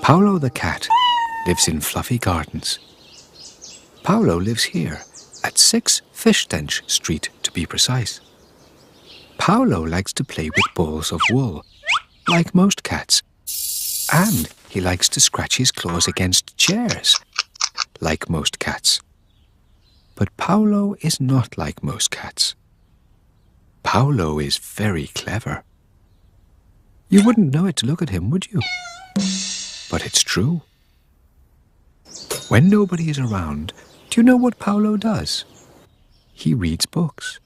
Paolo the Cat lives in Fluffy Gardens. Paolo lives here at 6 Fishstench Street, to be precise. Paolo likes to play with balls of wool, like most cats. And he likes to scratch his claws against chairs, like most cats. But Paolo is not like most cats. Paolo is very clever. You wouldn't know it to look at him, would you? But it's true. When nobody is around, do you know what Paolo does? He reads books.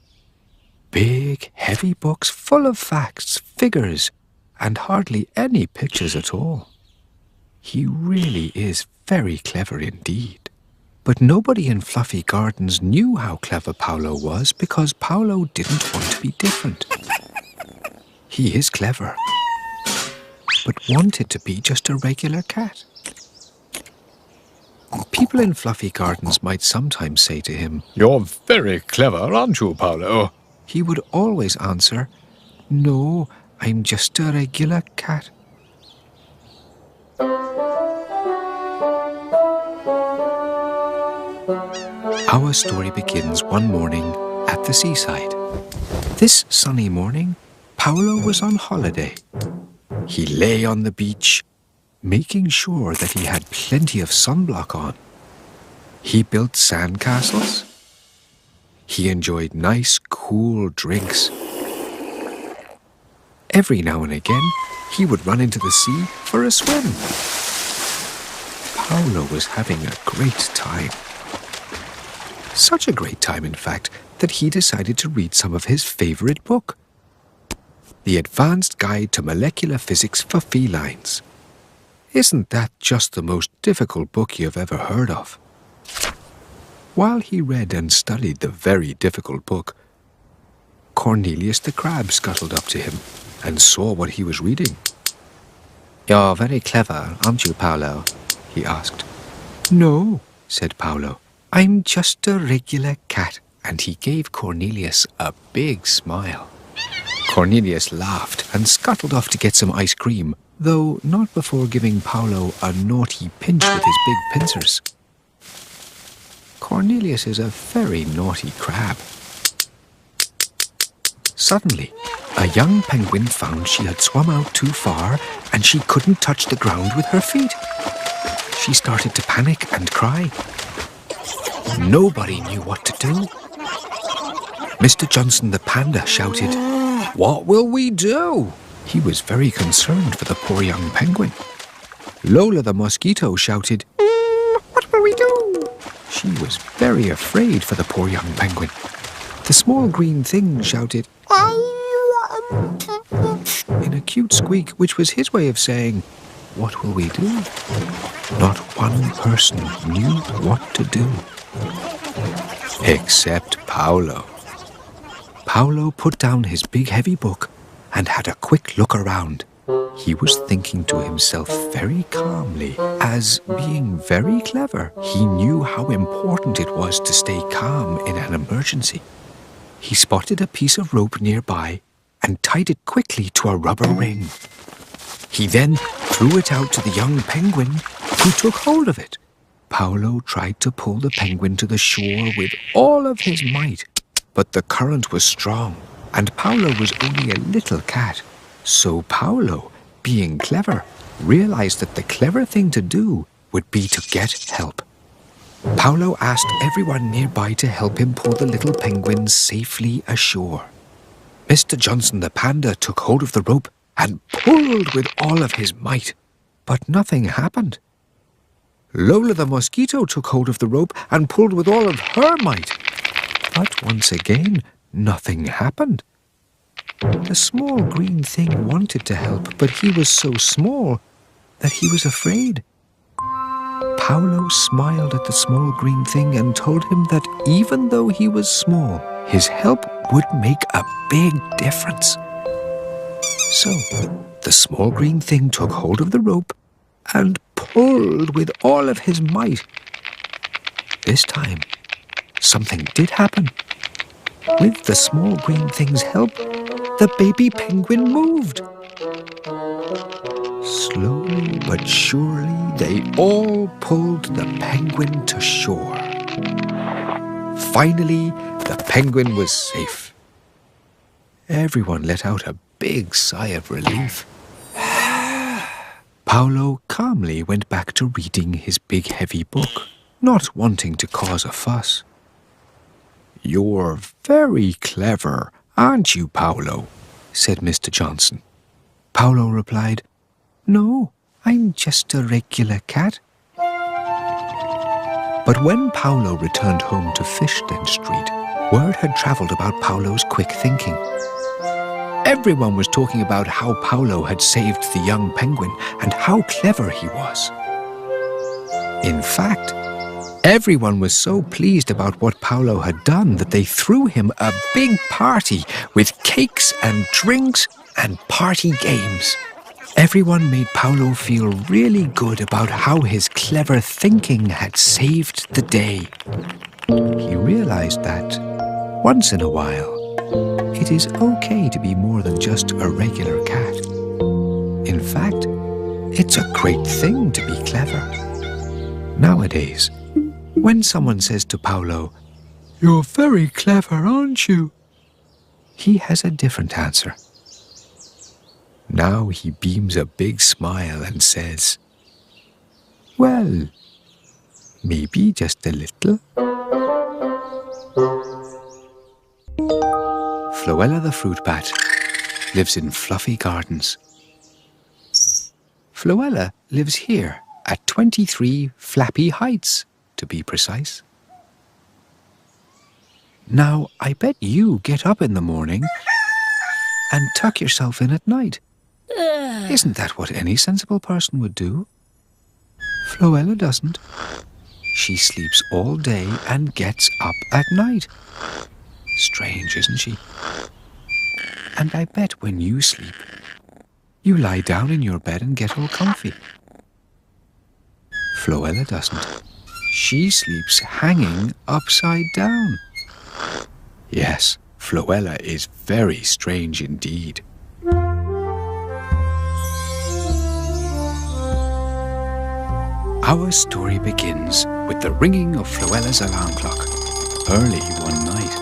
Big, heavy books full of facts, figures, and hardly any pictures at all. He really is very clever indeed. But nobody in Fluffy Gardens knew how clever Paolo was because Paolo didn't want to be different. He is clever, but wanted to be just a regular cat. People in Fluffy Gardens might sometimes say to him, "You're very clever, aren't you, Paolo?" He would always answer, "No, I'm just a regular cat." Our story begins one morning at the seaside. This sunny morning, Paolo was on holiday. He lay on the beach, making sure that he had plenty of sunblock on. He built sandcastles. He enjoyed nice, cool drinks. Every now and again, he would run into the sea for a swim. Paolo was having a great time. Such a great time, in fact, that he decided to read some of his favorite book, The Advanced Guide to Molecular Physics for Felines. Isn't that just the most difficult book you've ever heard of? While he read and studied the very difficult book, Cornelius the crab scuttled up to him and saw what he was reading. "You're very clever, aren't you, Paolo?" he asked. "No," said Paolo. "I'm just a regular cat." And he gave Cornelius a big smile. Cornelius laughed and scuttled off to get some ice cream, though not before giving Paolo a naughty pinch with his big pincers. Cornelius is a very naughty crab. Suddenly, a young penguin found she had swum out too far and she couldn't touch the ground with her feet. She started to panic and cry. Nobody knew what to do. Mr. Johnson the panda shouted, "What will we do?" He was very concerned for the poor young penguin. Lola the mosquito shouted, "What will we do?" She was very afraid for the poor young penguin. The small green thing shouted, in a cute squeak, which was his way of saying, "What will we do?" Not one person knew what to do. Except Paolo. Paolo put down his big heavy book and had a quick look around. He was thinking to himself very calmly, as being very clever, he knew how important it was to stay calm in an emergency. He spotted a piece of rope nearby and tied it quickly to a rubber ring. He then threw it out to the young penguin, who took hold of it. Paolo tried to pull the penguin to the shore with all of his might, but the current was strong, and Paolo was only a little cat. So Paolo, being clever, realized that the clever thing to do would be to get help. Paolo asked everyone nearby to help him pull the little penguin safely ashore. Mr. Johnson the panda took hold of the rope and pulled with all of his might, but nothing happened. Lola the mosquito took hold of the rope and pulled with all of her might, but once again, nothing happened. The small green thing wanted to help, but he was so small that he was afraid. Paolo smiled at the small green thing and told him that even though he was small, his help would make a big difference. So, the small green thing took hold of the rope and pulled with all of his might. This time, something did happen. With the small green thing's help, the baby penguin moved. Slowly but surely, they all pulled the penguin to shore. Finally, the penguin was safe. Everyone let out a big sigh of relief. Paolo calmly went back to reading his big heavy book, not wanting to cause a fuss. "You're very clever, aren't you, Paolo?" said Mr. Johnson. Paolo replied, "No, I'm just a regular cat." But when Paolo returned home to Fishden Street, word had travelled about Paolo's quick thinking. Everyone was talking about how Paolo had saved the young penguin and how clever he was. In fact, everyone was so pleased about what Paolo had done that they threw him a big party with cakes and drinks and party games. Everyone made Paolo feel really good about how his clever thinking had saved the day. He realized that, once in a while, it is okay to be more than just a regular cat. In fact, it's a great thing to be clever. Nowadays, when someone says to Paolo, "You're very clever, aren't you?" he has a different answer. Now he beams a big smile and says, "Well, maybe just a little." Floella the Fruitbat lives in fluffy gardens. Floella lives here at 23 Flappy Heights, to be precise. Now, I bet you get up in the morning and tuck yourself in at night. Isn't that what any sensible person would do? Floella doesn't. She sleeps all day and gets up at night. Strange, isn't she? And I bet when you sleep, you lie down in your bed and get all comfy. Floella doesn't. She sleeps hanging upside down. Yes, Floella is very strange indeed. Our story begins with the ringing of Floella's alarm clock, early one night.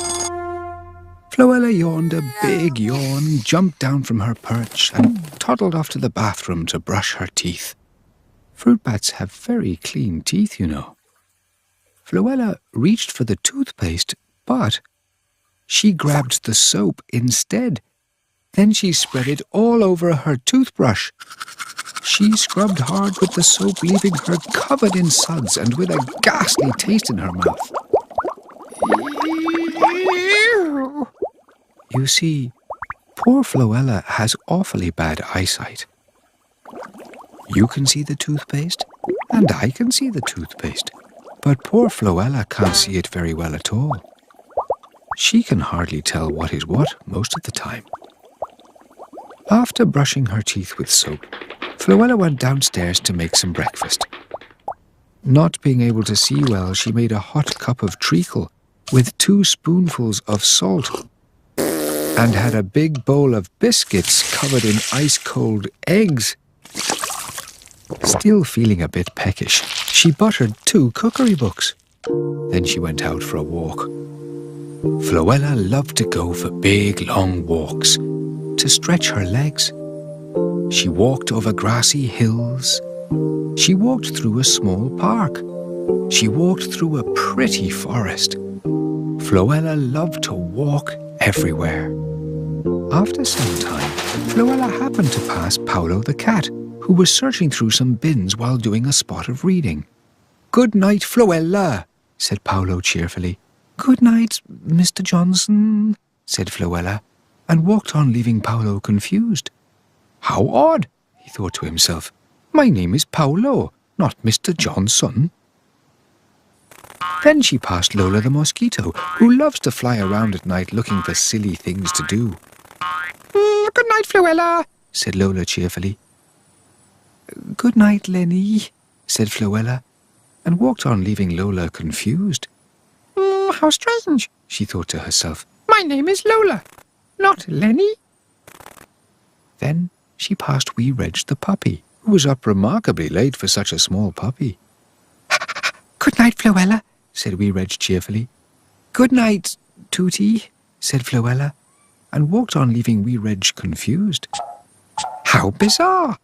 Floella yawned a big yawn, jumped down from her perch, and toddled off to the bathroom to brush her teeth. Fruitbats have very clean teeth, you know. Floella reached for the toothpaste, but she grabbed the soap instead. Then she spread it all over her toothbrush. She scrubbed hard with the soap, leaving her covered in suds and with a ghastly taste in her mouth. Ew. You see, poor Floella has awfully bad eyesight. You can see the toothpaste, and I can see the toothpaste, but poor Floella can't see it very well at all. She can hardly tell what is what most of the time. After brushing her teeth with soap, Floella went downstairs to make some breakfast. Not being able to see well, she made a hot cup of treacle with 2 spoonfuls of salt and had a big bowl of biscuits covered in ice-cold eggs. Still feeling a bit peckish, she buttered 2 cookery books. Then she went out for a walk. Floella loved to go for big, long walks to stretch her legs. She walked over grassy hills. She walked through a small park. She walked through a pretty forest. Floella loved to walk everywhere. After some time, Floella happened to pass Paolo the Cat, who was searching through some bins while doing a spot of reading. "Good night, Floella," said Paolo cheerfully. "Good night, Mr. Johnson," said Floella, and walked on, leaving Paolo confused. How odd, he thought to himself. My name is Paolo, not Mr. Johnson. Then she passed Lola the Mosquito, who loves to fly around at night looking for silly things to do. "Good night, Floella," said Lola cheerfully. "Good night, Lenny," said Floella, and walked on, leaving Lola confused. How strange, she thought to herself. My name is Lola, not Lenny. Then she passed wee Reg the puppy, who was up remarkably late for such a small puppy. "Good night, Floella," said wee Reg cheerfully. "Good night, Tooty," said Floella, and walked on, leaving wee Reg confused. "How bizarre!"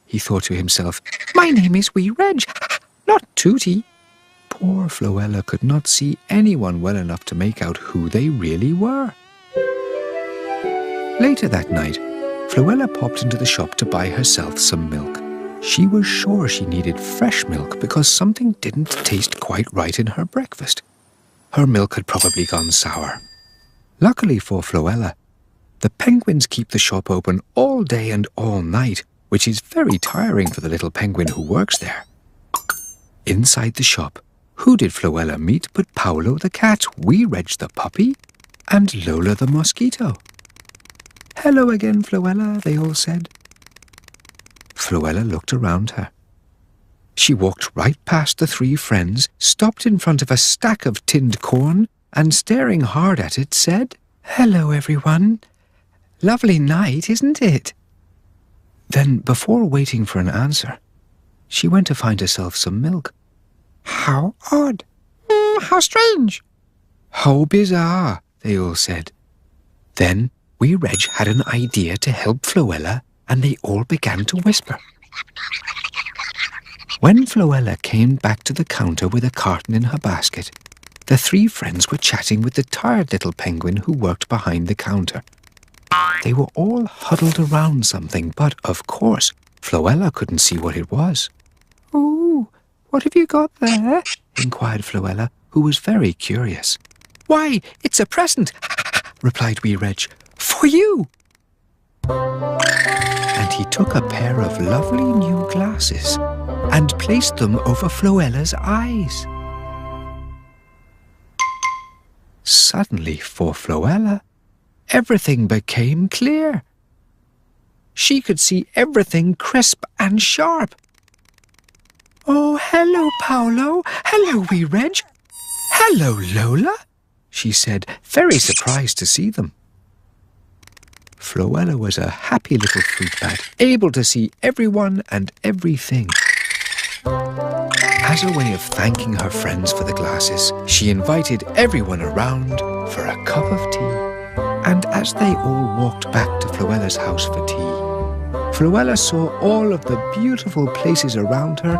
he thought to himself. "My name is wee Reg, not Tooty." Poor Floella could not see anyone well enough to make out who they really were. Later that night, Floella popped into the shop to buy herself some milk. She was sure she needed fresh milk because something didn't taste quite right in her breakfast. Her milk had probably gone sour. Luckily for Floella, the penguins keep the shop open all day and all night, which is very tiring for the little penguin who works there. Inside the shop, who did Floella meet but Paolo the Cat, wee Reg the puppy, and Lola the Mosquito. "Hello again, Floella," they all said. Floella looked around her. She walked right past the three friends, stopped in front of a stack of tinned corn, and staring hard at it, said, "Hello, everyone. Lovely night, isn't it?" Then, before waiting for an answer, she went to find herself some milk. "How odd! How strange!" "How bizarre!" they all said. Then wee Reg had an idea to help Floella, and they all began to whisper. When Floella came back to the counter with a carton in her basket, the three friends were chatting with the tired little penguin who worked behind the counter. They were all huddled around something, but, of course, Floella couldn't see what it was. "Oh, what have you got there?" inquired Floella, who was very curious. "Why, it's a present," replied wee Reg. "For you." And he took a pair of lovely new glasses and placed them over Floella's eyes. Suddenly, for Floella, everything became clear. She could see everything crisp and sharp. "Oh, hello, Paolo. Hello, wee Reg. Hello, Lola," she said, very surprised to see them. Floella was a happy little fruitbat, able to see everyone and everything. As a way of thanking her friends for the glasses, she invited everyone around for a cup of tea. And as they all walked back to Floella's house for tea, Floella saw all of the beautiful places around her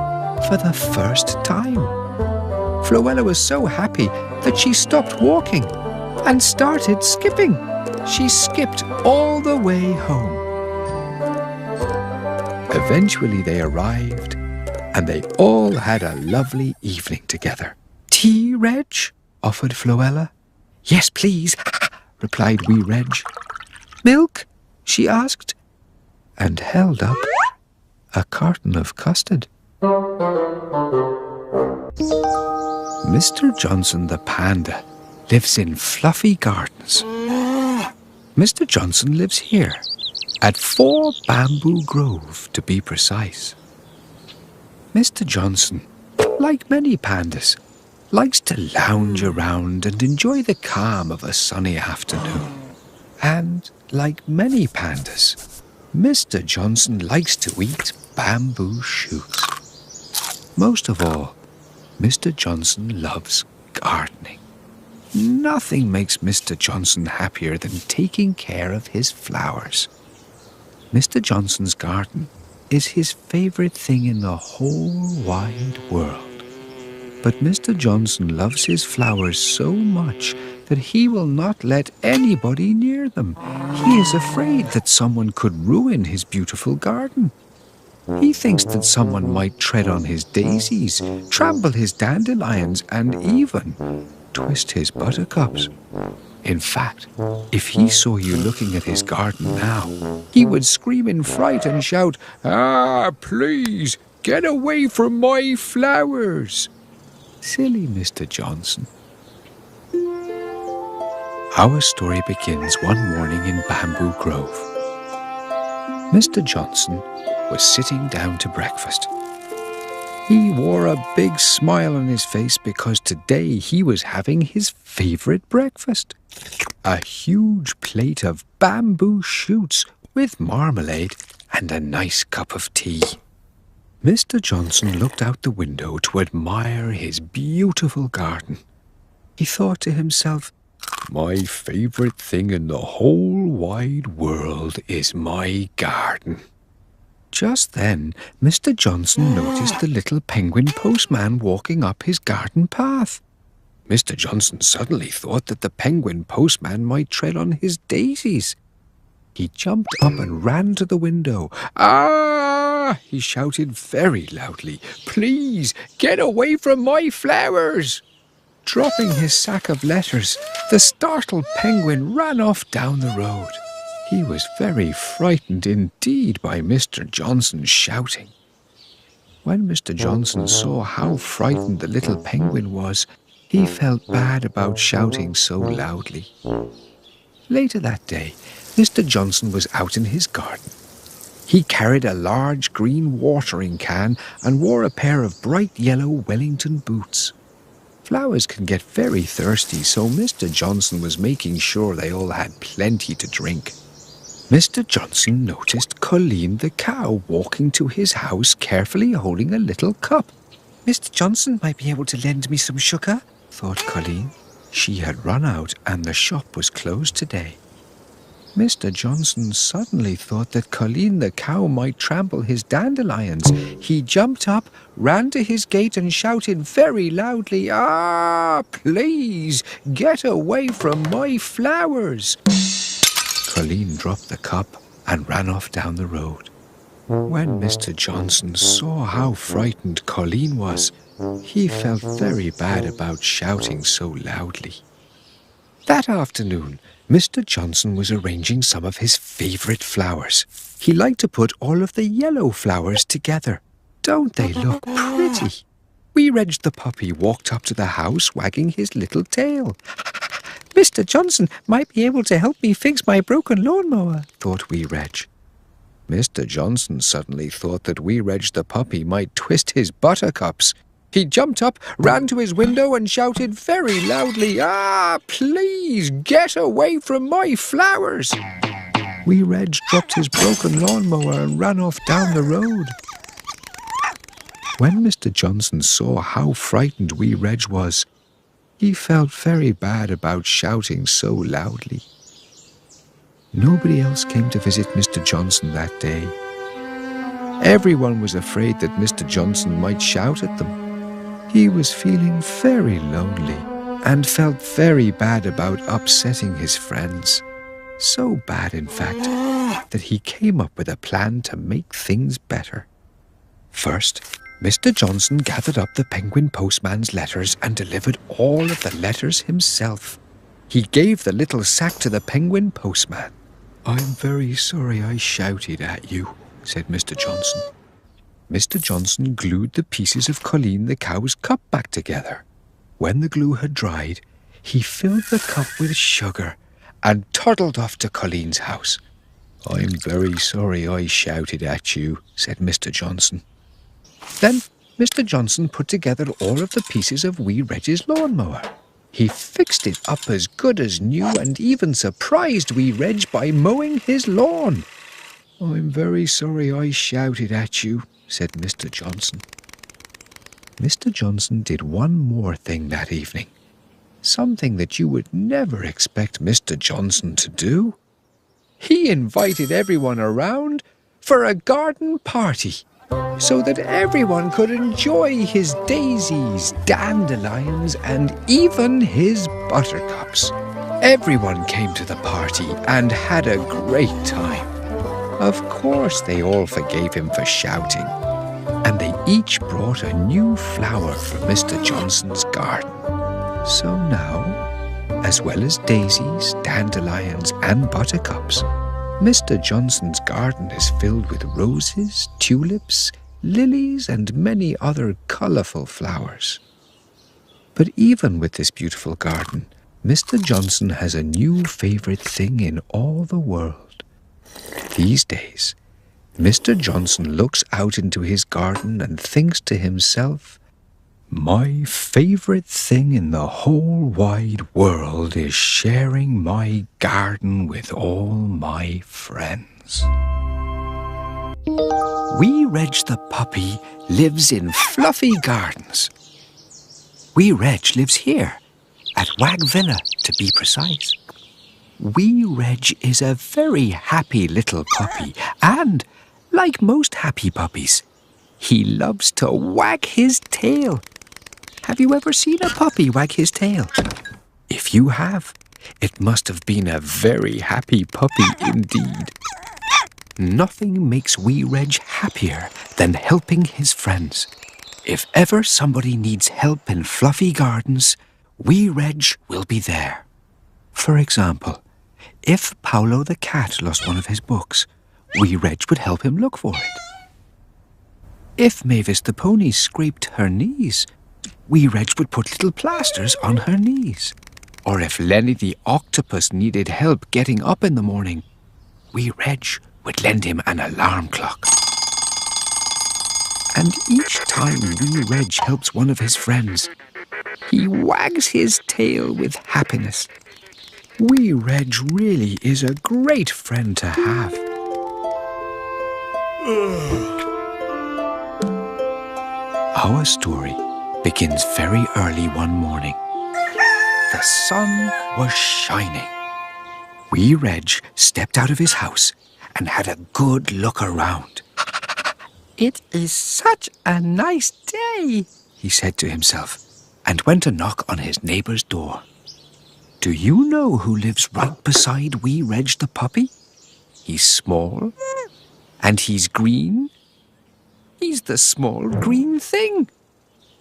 for the first time. Floella was so happy that she stopped walking and started skipping. She skipped all the way home. Eventually they arrived, and they all had a lovely evening together. "Tea, Reg?" offered Floella. "Yes, please," replied wee Reg. "Milk?" she asked, and held up a carton of custard. Mr. Johnson the Panda lives in fluffy gardens. Mr. Johnson lives here, at 4 Bamboo Grove, to be precise. Mr. Johnson, like many pandas, likes to lounge around and enjoy the calm of a sunny afternoon. And like many pandas, Mr. Johnson likes to eat bamboo shoots. Most of all, Mr. Johnson loves gardening. Nothing makes Mr. Johnson happier than taking care of his flowers. Mr. Johnson's garden is his favorite thing in the whole wide world. But Mr. Johnson loves his flowers so much that he will not let anybody near them. He is afraid that someone could ruin his beautiful garden. He thinks that someone might tread on his daisies, trample his dandelions, and even twist his buttercups. In fact, if he saw you looking at his garden now, he would scream in fright and shout, "Ah, please, get away from my flowers!" Silly Mr. Johnson. Our story begins one morning in Bamboo Grove. Mr. Johnson was sitting down to breakfast. He wore a big smile on his face because today he was having his favorite breakfast. A huge plate of bamboo shoots with marmalade and a nice cup of tea. Mr. Johnson looked out the window to admire his beautiful garden. He thought to himself, "My favorite thing in the whole wide world is my garden." Just then, Mr. Johnson noticed the little penguin postman walking up his garden path. Mr. Johnson suddenly thought that the penguin postman might tread on his daisies. He jumped up and ran to the window. "Ah!" he shouted very loudly. "Please, get away from my flowers!" Dropping his sack of letters, the startled penguin ran off down the road. He was very frightened indeed by Mr. Johnson's shouting. When Mr. Johnson saw how frightened the little penguin was, he felt bad about shouting so loudly. Later that day, Mr. Johnson was out in his garden. He carried a large green watering can and wore a pair of bright yellow Wellington boots. Flowers can get very thirsty, so Mr. Johnson was making sure they all had plenty to drink. Mr. Johnson noticed Colleen the cow walking to his house, carefully holding a little cup. "Mr. Johnson might be able to lend me some sugar," thought Colleen. She had run out and the shop was closed today. Mr. Johnson suddenly thought that Colleen the cow might trample his dandelions. He jumped up, ran to his gate and shouted very loudly, "Ah, please, get away from my flowers!" Colleen dropped the cup and ran off down the road. When Mr. Johnson saw how frightened Colleen was, he felt very bad about shouting so loudly. That afternoon, Mr. Johnson was arranging some of his favourite flowers. He liked to put all of the yellow flowers together. Don't they look pretty? Wee Reg the puppy walked up to the house wagging his little tail. "Mr. Johnson might be able to help me fix my broken lawnmower," thought Wee Reg. Mr. Johnson suddenly thought that Wee Reg the puppy might twist his buttercups. He jumped up, ran to his window and shouted very loudly, "Ah, please, get away from my flowers!" Wee Reg dropped his broken lawnmower and ran off down the road. When Mr. Johnson saw how frightened Wee Reg was, he felt very bad about shouting so loudly. Nobody else came to visit Mr. Johnson that day. Everyone was afraid that Mr. Johnson might shout at them. He was feeling very lonely and felt very bad about upsetting his friends. So bad, in fact, that he came up with a plan to make things better. First, Mr. Johnson gathered up the penguin postman's letters and delivered all of the letters himself. He gave the little sack to the penguin postman. "I'm very sorry I shouted at you," said Mr. Johnson. Mr. Johnson glued the pieces of Colleen the cow's cup back together. When the glue had dried, he filled the cup with sugar and toddled off to Colleen's house. "I'm very sorry I shouted at you," said Mr. Johnson. Then Mr. Johnson put together all of the pieces of Wee Reg's lawnmower. He fixed it up as good as new and even surprised Wee Reg by mowing his lawn. "I'm very sorry I shouted at you," said Mr. Johnson. Mr. Johnson did one more thing that evening, something that you would never expect Mr. Johnson to do. He invited everyone around for a garden party, so that everyone could enjoy his daisies, dandelions, and even his buttercups. Everyone came to the party and had a great time. Of course, they all forgave him for shouting, and they each brought a new flower from Mr. Johnson's garden. So now, as well as daisies, dandelions, and buttercups, Mr. Johnson's garden is filled with roses, tulips, lilies, and many other colourful flowers. But even with this beautiful garden, Mr. Johnson has a new favourite thing in all the world. These days, Mr. Johnson looks out into his garden and thinks to himself, "My favourite thing in the whole wide world is sharing my garden with all my friends." Wee Reg the puppy lives in fluffy gardens. Wee Reg lives here, at Wag Villa, to be precise. Wee Reg is a very happy little puppy, and, like most happy puppies, he loves to wag his tail. Have you ever seen a puppy wag his tail? If you have, it must have been a very happy puppy indeed. Nothing makes Wee Reg happier than helping his friends. If ever somebody needs help in fluffy gardens, Wee Reg will be there. For example, if Paolo the Cat lost one of his books, Wee Reg would help him look for it. If Mavis the Pony scraped her knees, Wee Reg would put little plasters on her knees. Or if Lenny the Octopus needed help getting up in the morning, Wee Reg would lend him an alarm clock. And each time Wee Reg helps one of his friends, he wags his tail with happiness. Wee Reg really is a great friend to have. Our story begins very early one morning. The sun was shining. Wee Reg stepped out of his house and had a good look around. "It is such a nice day," he said to himself, and went to knock on his neighbour's door. Do you know who lives right beside Wee Reg the puppy? He's small, and he's green. He's the small green thing.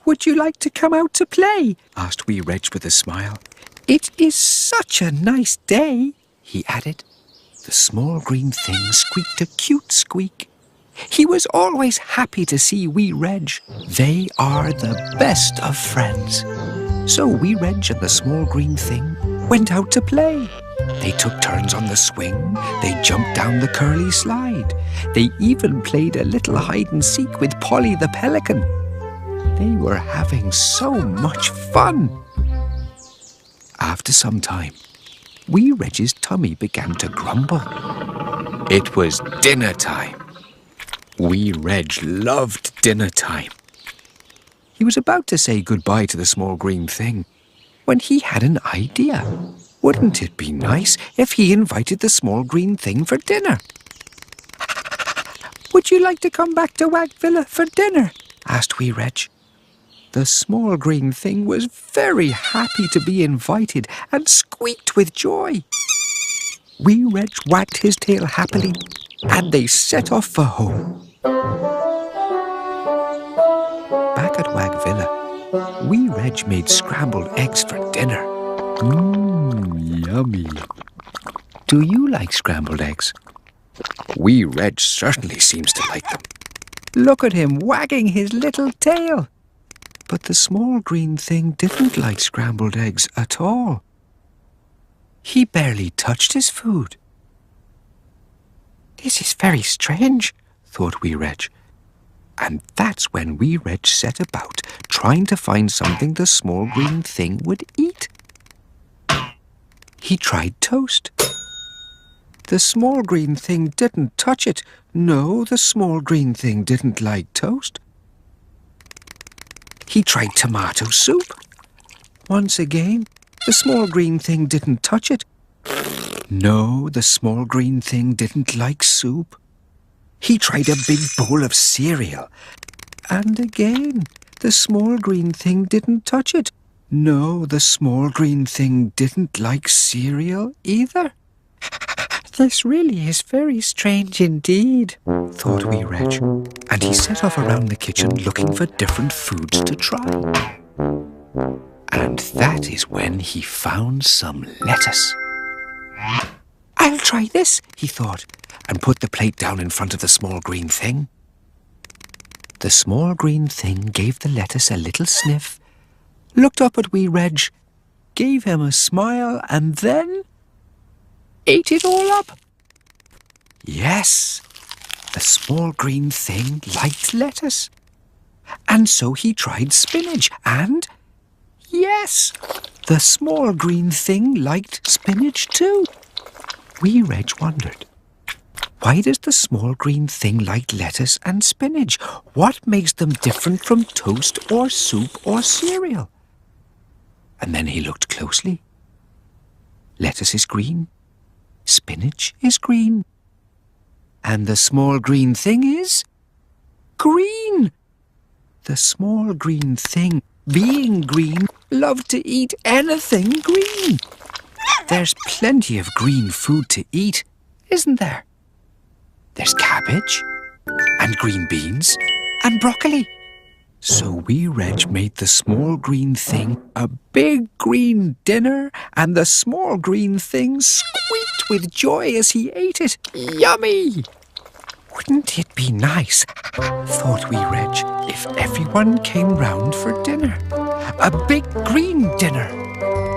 "Would you like to come out to play?" asked Wee Reg with a smile. "It is such a nice day," he added. The small green thing squeaked a cute squeak. He was always happy to see Wee Reg. They are the best of friends. So Wee Reg and the small green thing went out to play. They took turns on the swing. They jumped down the curly slide. They even played a little hide-and-seek with Polly the pelican. They were having so much fun. After some time, Wee Reg's tummy began to grumble. It was dinner time. Wee Reg loved dinner time. He was about to say goodbye to the small green thing when he had an idea. Wouldn't it be nice if he invited the small green thing for dinner? "Would you like to come back to Wag Villa for dinner?" asked Wee Reg. The small green thing was very happy to be invited and squeaked with joy. Wee Reg wagged his tail happily and they set off for home. Back at Wag Villa, Wee Reg made scrambled eggs for dinner. Yummy. Do you like scrambled eggs? Wee Reg certainly seems to like them. Look at him wagging his little tail. But the small green thing didn't like scrambled eggs at all. He barely touched his food. "This is very strange," thought Wee Reg. And that's when Wee Reg set about trying to find something the small green thing would eat. He tried toast. The small green thing didn't touch it. No, the small green thing didn't like toast. He tried tomato soup. Once again, the small green thing didn't touch it. No, the small green thing didn't like soup. He tried a big bowl of cereal. And again, the small green thing didn't touch it. No, the small green thing didn't like cereal either. "This really is very strange indeed," thought Wee Reg, and he set off around the kitchen looking for different foods to try. And that is when he found some lettuce. "I'll try this," he thought, and put the plate down in front of the small green thing. The small green thing gave the lettuce a little sniff, looked up at Wee Reg, gave him a smile, and then ate it all up. Yes, the small green thing liked lettuce. And so he tried spinach, and yes, the small green thing liked spinach too. Wee Reg wondered, Why does the small green thing like lettuce and spinach? What makes them different from toast or soup or cereal? And then he looked closely. Lettuce is green. Spinach is green. And the small green thing is green. The small green thing, being green, loved to eat anything green. There's plenty of green food to eat, isn't there? There's cabbage, and green beans, and broccoli. So wee Reg made the small green thing a big green dinner, and the small green thing squeaked with joy as he ate it. Yummy! Wouldn't it be nice, thought wee Reg, if everyone came round for dinner? A big green dinner!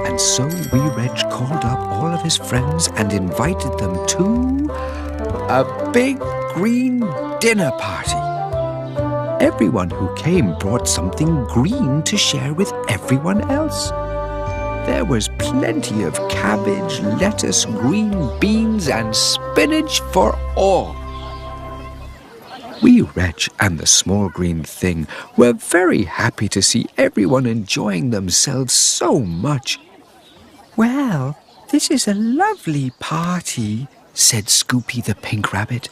And so wee Reg called up all of his friends and invited them to a big green dinner party. Everyone who came brought something green to share with everyone else. There was plenty of cabbage, lettuce, green beans, and spinach for all. Wee Reg and the small green thing were very happy to see everyone enjoying themselves so much. Well, this is a lovely party, said Scoopy the pink rabbit.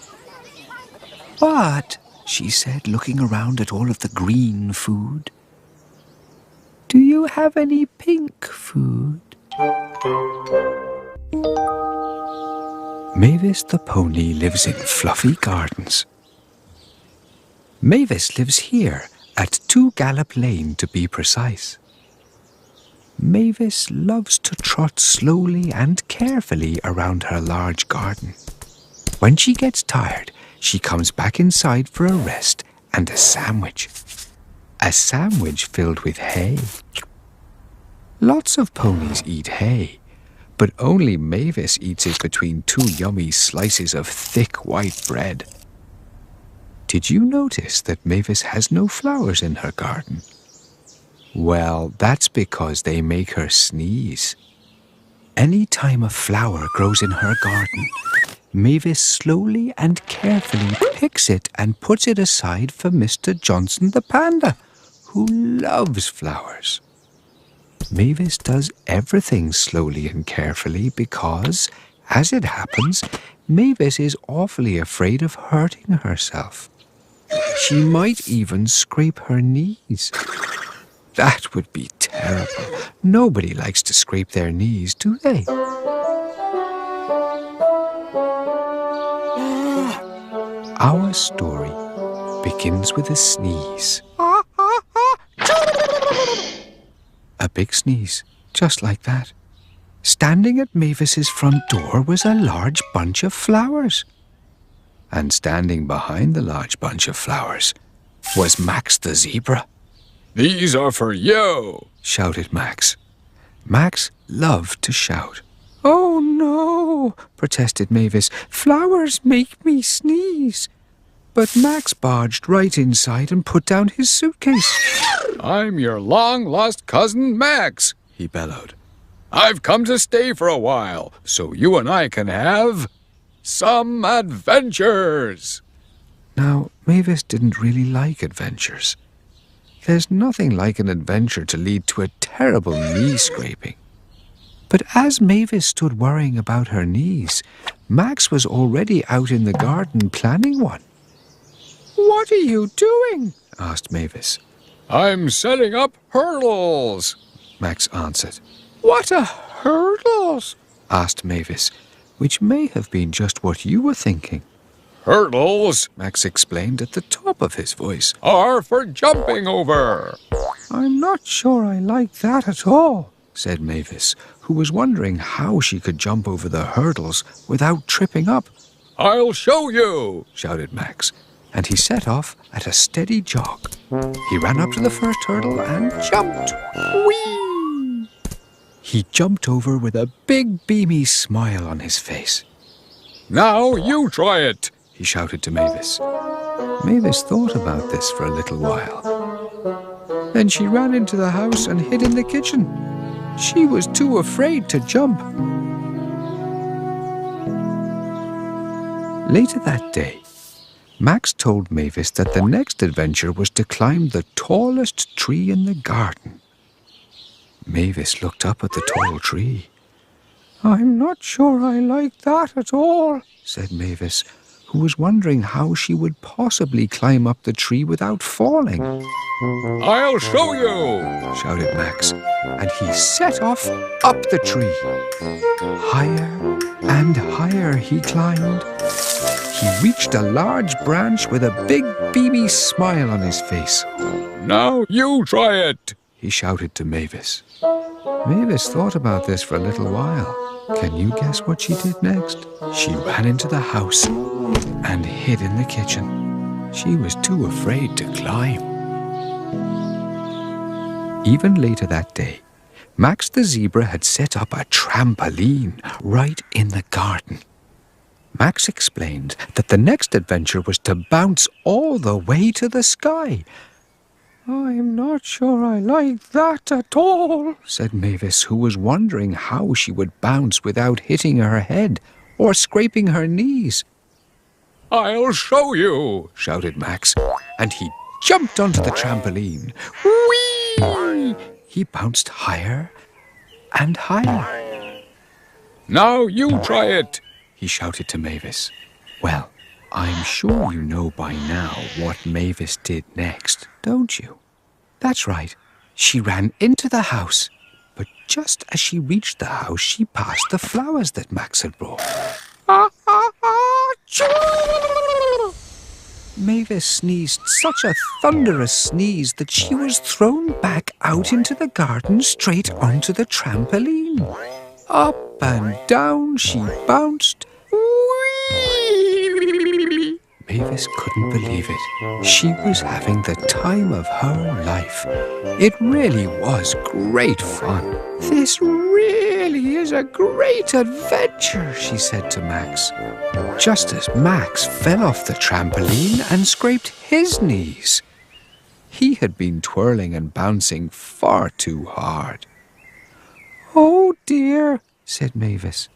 But, she said, looking around at all of the green food, do you have any pink food? Mavis the pony lives in fluffy gardens. Mavis lives here at 2 Gallop Lane, to be precise. Mavis loves to trot slowly and carefully around her large garden. When she gets tired, she comes back inside for a rest and a sandwich. A sandwich filled with hay. Lots of ponies eat hay, but only Mavis eats it between 2 yummy slices of thick white bread. Did you notice that Mavis has no flowers in her garden? Well, that's because they make her sneeze. Any time a flower grows in her garden, Mavis slowly and carefully picks it and puts it aside for Mr. Johnson the Panda, who loves flowers. Mavis does everything slowly and carefully because, as it happens, Mavis is awfully afraid of hurting herself. She might even scrape her knees. That would be terrible. Nobody likes to scrape their knees, do they? Our story begins with a sneeze. A big sneeze, just like that. Standing at Mavis's front door was a large bunch of flowers. And standing behind the large bunch of flowers was Max the zebra. These are for you, shouted Max. Max loved to shout. Oh no, protested Mavis. Flowers make me sneeze. But Max barged right inside and put down his suitcase. I'm your long-lost cousin Max, he bellowed. I've come to stay for a while, so you and I can have some adventures. Now, Mavis didn't really like adventures. There's nothing like an adventure to lead to a terrible knee scraping. But as Mavis stood worrying about her knees, Max was already out in the garden planning one. What are you doing? Asked Mavis. I'm setting up hurdles, Max answered. What are hurdles? Asked Mavis, which may have been just what you were thinking. Hurdles, Max explained at the top of his voice, are for jumping over. I'm not sure I like that at all, said Mavis, who was wondering how she could jump over the hurdles without tripping up. I'll show you, shouted Max, and he set off at a steady jog. He ran up to the first hurdle and jumped. Whee! He jumped over with a big beamy smile on his face. Now you try it, he shouted to Mavis. Mavis thought about this for a little while. Then she ran into the house and hid in the kitchen. She was too afraid to jump. Later that day, Max told Mavis that the next adventure was to climb the tallest tree in the garden. Mavis looked up at the tall tree. "I'm not sure I like that at all," said Mavis, who was wondering how she would possibly climb up the tree without falling. "I'll show you!" shouted Max, and he set off up the tree. Higher and higher he climbed. He reached a large branch with a big, beamy smile on his face. "Now you try it!" he shouted to Mavis. Mavis thought about this for a little while. Can you guess what she did next? She ran into the house and hid in the kitchen. She was too afraid to climb. Even later that day, Max the zebra had set up a trampoline right in the garden. Max explained that the next adventure was to bounce all the way to the sky. "I'm not sure I like that at all," said Mavis, who was wondering how she would bounce without hitting her head or scraping her knees. "I'll show you!" shouted Max, and he jumped onto the trampoline. Whee! He bounced higher and higher. "Now you try it!" he shouted to Mavis. Well, I'm sure you know by now what Mavis did next, don't you? That's right. She ran into the house. But just as she reached the house, she passed the flowers that Max had brought. Mavis sneezed such a thunderous sneeze that she was thrown back out into the garden straight onto the trampoline. Up and down she bounced. Whee! Mavis couldn't believe it. She was having the time of her life. It really was great fun. "This really is a great adventure," she said to Max. Just as Max fell off the trampoline and scraped his knees. He had been twirling and bouncing far too hard. "Oh dear," said Mavis.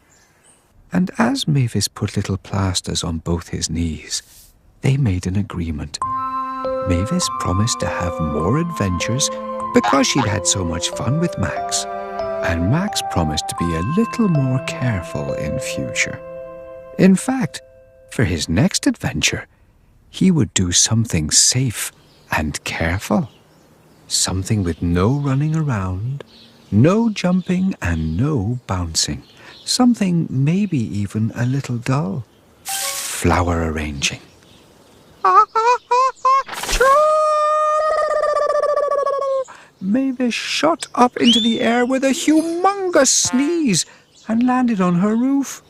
And as Mavis put little plasters on both his knees, they made an agreement. Mavis promised to have more adventures because she'd had so much fun with Max. And Max promised to be a little more careful in future. In fact, for his next adventure, he would do something safe and careful. Something with no running around, no jumping and no bouncing. Something maybe even a little dull. Flower arranging. Mavis shot up into the air with a humongous sneeze and landed on her roof.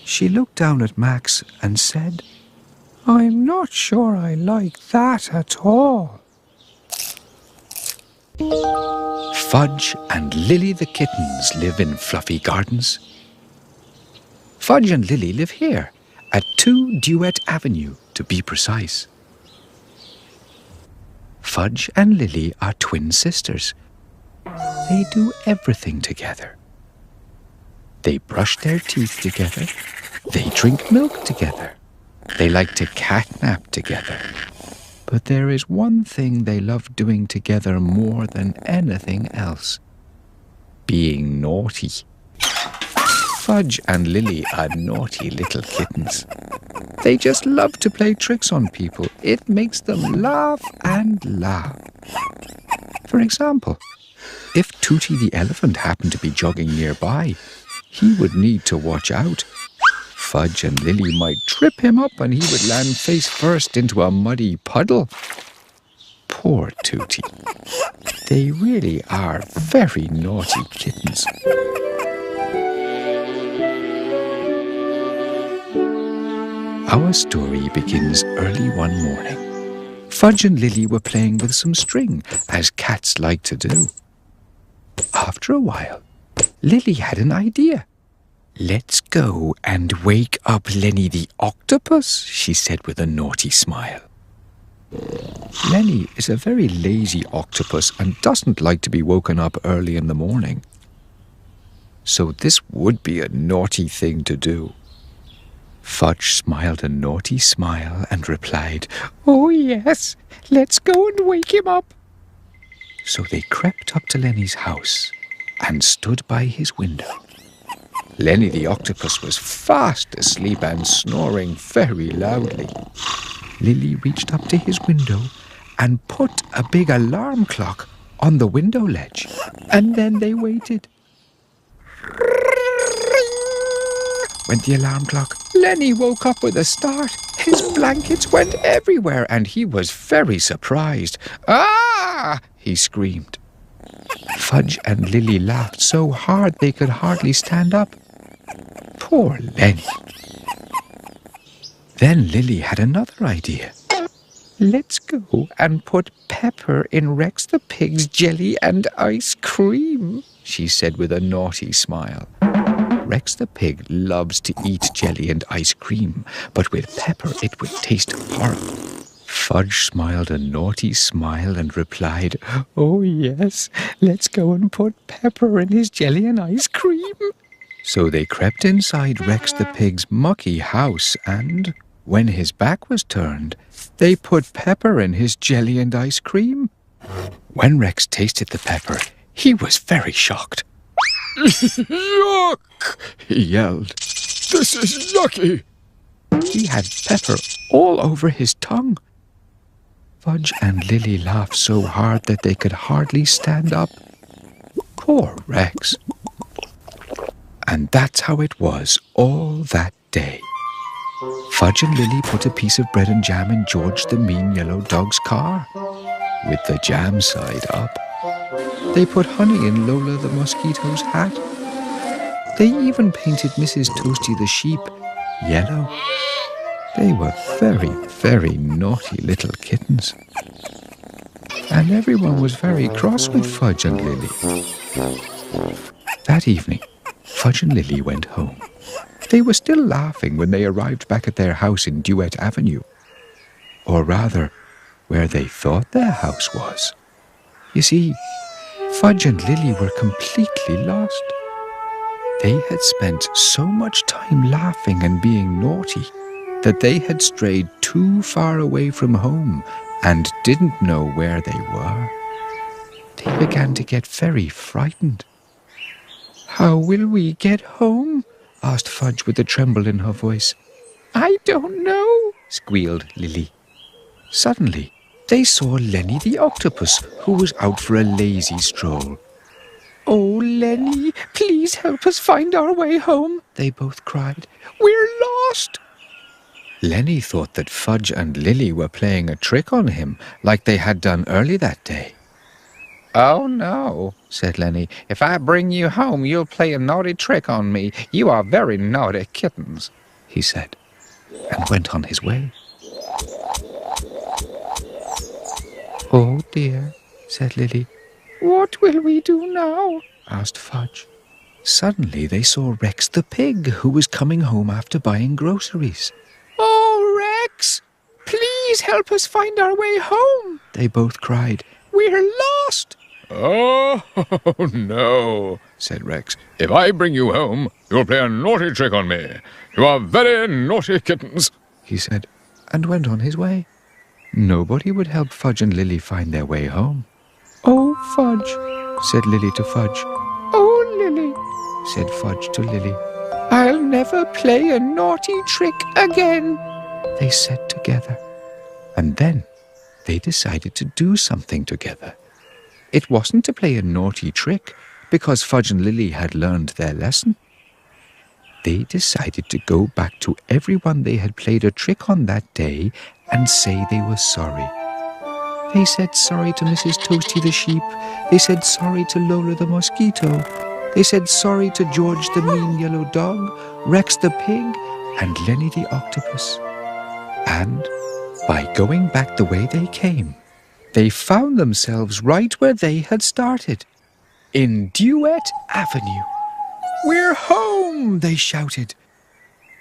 She looked down at Max and said, "I'm not sure I like that at all." Fudge and Lily the kittens live in fluffy gardens. Fudge and Lily live here at 2 Duet Avenue, to be precise. Fudge and Lily are twin sisters. They do everything together. They brush their teeth together. They drink milk together. They like to catnap together. But there is one thing they love doing together more than anything else. Being naughty. Fudge and Lily are naughty little kittens. They just love to play tricks on people. It makes them laugh and laugh. For example, if Tooty the Elephant happened to be jogging nearby, he would need to watch out. Fudge and Lily might trip him up and he would land face first into a muddy puddle. Poor Tooty. They really are very naughty kittens. Our story begins early one morning. Fudge and Lily were playing with some string, as cats like to do. After a while, Lily had an idea. "Let's go and wake up Lenny the octopus," she said with a naughty smile. Lenny is a very lazy octopus and doesn't like to be woken up early in the morning. So this would be a naughty thing to do. Fudge smiled a naughty smile and replied, "Oh yes, let's go and wake him up." So they crept up to Lenny's house and stood by his window. Lenny the octopus was fast asleep and snoring very loudly. Lily reached up to his window and put a big alarm clock on the window ledge, and then they waited. Went the alarm clock. Lenny woke up with a start. His blankets went everywhere, and he was very surprised. "Ah!" he screamed. Fudge and Lily laughed so hard they could hardly stand up. Poor Lenny. Then Lily had another idea. "Let's go and put pepper in Rex the pig's jelly and ice cream," she said with a naughty smile. Rex the pig loves to eat jelly and ice cream, but with pepper it would taste horrible. Fudge smiled a naughty smile and replied, "Oh yes, let's go and put pepper in his jelly and ice cream." So they crept inside Rex the pig's mucky house, and when his back was turned, they put pepper in his jelly and ice cream. When Rex tasted the pepper, he was very shocked. "Yuck!" he yelled. "This is yucky!" He had pepper all over his tongue. Fudge and Lily laughed so hard that they could hardly stand up. Poor Rex. And that's how it was all that day. Fudge and Lily put a piece of bread and jam in George the mean yellow dog's car, with the jam side up. They put honey in Lola the Mosquito's hat. They even painted Mrs. Toasty the Sheep yellow. They were very, very naughty little kittens. And everyone was very cross with Fudge and Lily. That evening, Fudge and Lily went home. They were still laughing when they arrived back at their house in Duet Avenue. Or rather, where they thought their house was. You see, Fudge and Lily were completely lost. They had spent so much time laughing and being naughty that they had strayed too far away from home and didn't know where they were. They began to get very frightened. "How will we get home?" asked Fudge with a tremble in her voice. "I don't know," squealed Lily. Suddenly, they saw Lenny the octopus, who was out for a lazy stroll. "Oh, Lenny, please help us find our way home," they both cried. "We're lost." Lenny thought that Fudge and Lily were playing a trick on him, like they had done early that day. "Oh, no," said Lenny. "If I bring you home, you'll play a naughty trick on me. You are very naughty kittens," he said, and went on his way. "Oh, dear," said Lily. "What will we do now?" asked Fudge. Suddenly they saw Rex the pig, who was coming home after buying groceries. "Oh, Rex, please help us find our way home," they both cried. "We're lost." "Oh, no," said Rex. "If I bring you home, you'll play a naughty trick on me. You are very naughty kittens," he said, and went on his way. Nobody would help Fudge and Lily find their way home. "Oh, Fudge," said Lily to Fudge. "Oh, Lily," said Fudge to Lily. "I'll never play a naughty trick again," they said together. And then they decided to do something together. It wasn't to play a naughty trick, because Fudge and Lily had learned their lesson. They decided to go back to everyone they had played a trick on that day and say they were sorry. They said sorry to Mrs. Toasty the Sheep. They said sorry to Lola the Mosquito. They said sorry to George the mean yellow dog, Rex the pig, and Lenny the octopus. And by going back the way they came, they found themselves right where they had started, in Duet Avenue. "We're home!" they shouted,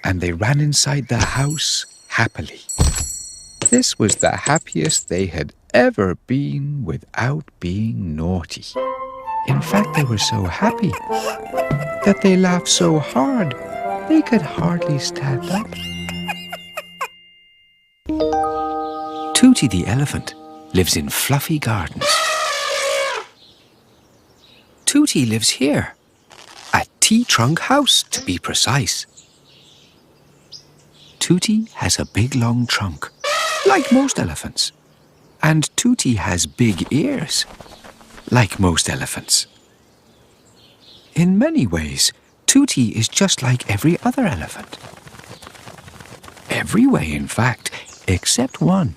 and they ran inside the house happily. This was the happiest they had ever been without being naughty. In fact, they were so happy that they laughed so hard They could hardly stand up. Tooty the Elephant lives in fluffy gardens. Tooty lives here, a tea-trunk house to be precise. Tooty has a big long trunk, like most elephants. And Tooty has big ears, like most elephants. In many ways, Tooty is just like every other elephant. Every way, in fact, except one.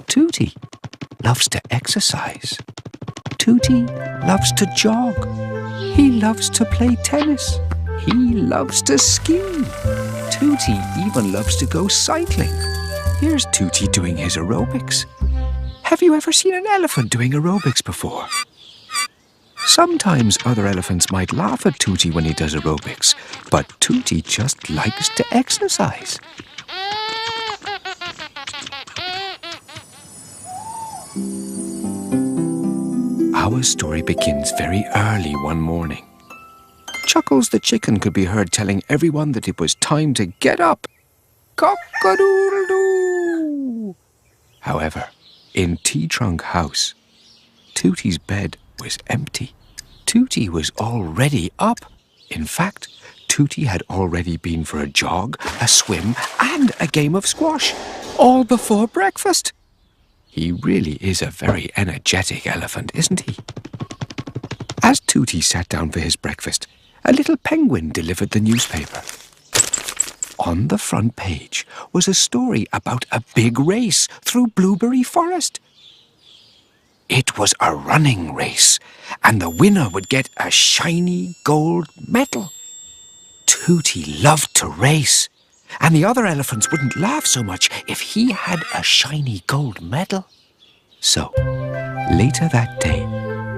Tooty loves to exercise. Tooty loves to jog. He loves to play tennis. He loves to ski. Tooty even loves to go cycling. Here's Tooty doing his aerobics. Have you ever seen an elephant doing aerobics before? Sometimes other elephants might laugh at Tooty when he does aerobics, but Tooty just likes to exercise. Our story begins very early one morning. Chuckles the chicken could be heard telling everyone that it was time to get up. Cock-a-doodle-doo! However, in Tea-Trunk House, Tooty's bed was empty. Tooty was already up. In fact, Tooty had already been for a jog, a swim, and a game of squash, all before breakfast. He really is a very energetic elephant, isn't he? As Tooty sat down for his breakfast, a little penguin delivered the newspaper. On the front page was a story about a big race through Blueberry Forest. It was a running race, and the winner would get a shiny gold medal. Tooty loved to race, and the other elephants wouldn't laugh so much if he had a shiny gold medal. So, later that day,